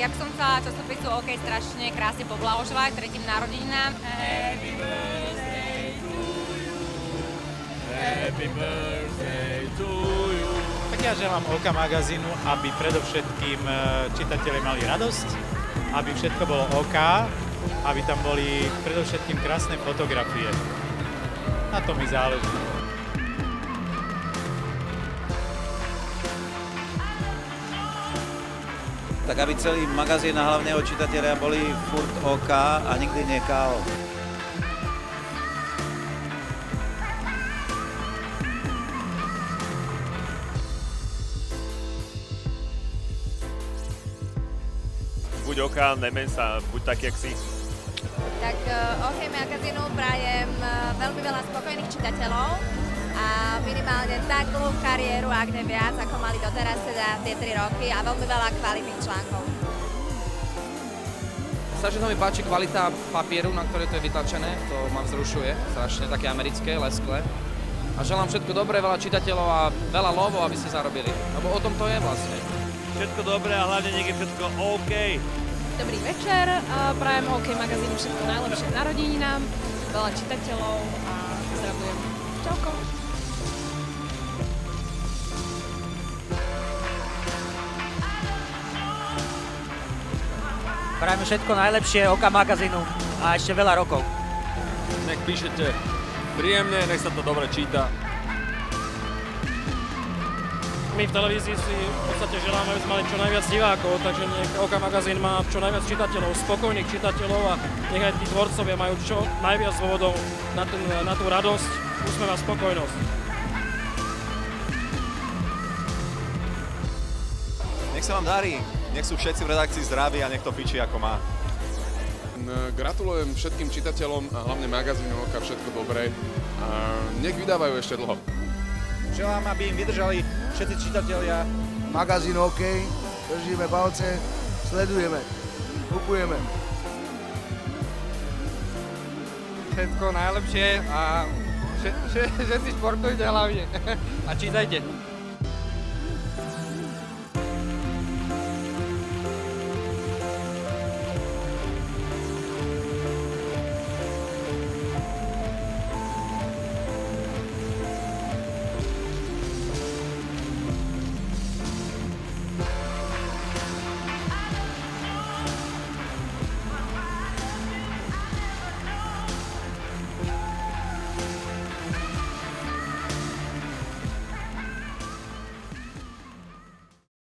ja by som chcela časopisu OK strašne krásne poblahoželať 3. narodeninám. Happy birthday to you. Happy birthday to you. Tak ja želám OK magazínu, aby predovšetkým čitatelia mali radosť, aby všetko bolo OK, aby tam boli predovšetkým krásne fotografie. Na to mi záleží. Tak aby celý magazín a hlavne jeho čitatelia boli furt OK a nikdy nie KO. Buď OK, nemen sa, buď tak, jak si. Tak OK magazínu prajem veľmi veľa spokojných čitateľov a minimálne tak dlhú kariéru, ak ne viac, ako mali doteraz teda tie 3 roky a veľmi veľa kvalitných článkov. Strašne sa mi páči kvalita papieru, na ktoré to je vytlačené, to ma vzrušuje, strašne také americké, lesklé. A želám všetko dobré, veľa čitateľov a veľa lovov, aby ste zarobili, lebo o tom to je vlastne. Všetko dobré a hlavne nech je všetko OK. Dobrý večer, prajem OK magazínu všetko najlepšie k narodeninám, veľa čitateľov a pozdravujem. Čauko. Prajeme všetko najlepšie OK magazínu a ešte veľa rokov. Nech píšete príjemne, nech sa to dobre číta. My v televízii si v podstate želáme, aby sme mali čo najviac divákov, takže nech OK magazín má čo najviac čitateľov, spokojných čitateľov a nech aj tí tvorcovia majú čo najviac dôvodov na tú radosť, úsmev a spokojnosť. Nech sa vám darí, nech sú všetci v redakcii zdraví a nech to fičí ako má. Gratulujem všetkým čitateľom a hlavne magazínu OK všetko dobré a nech vydávajú ešte dlho. Želám, aby im vydržali všetci čitatelia. Magazín OK, držíme palce, sledujeme, kupujeme. Všetko najlepšie a všetci športujte hlavne a čítajte.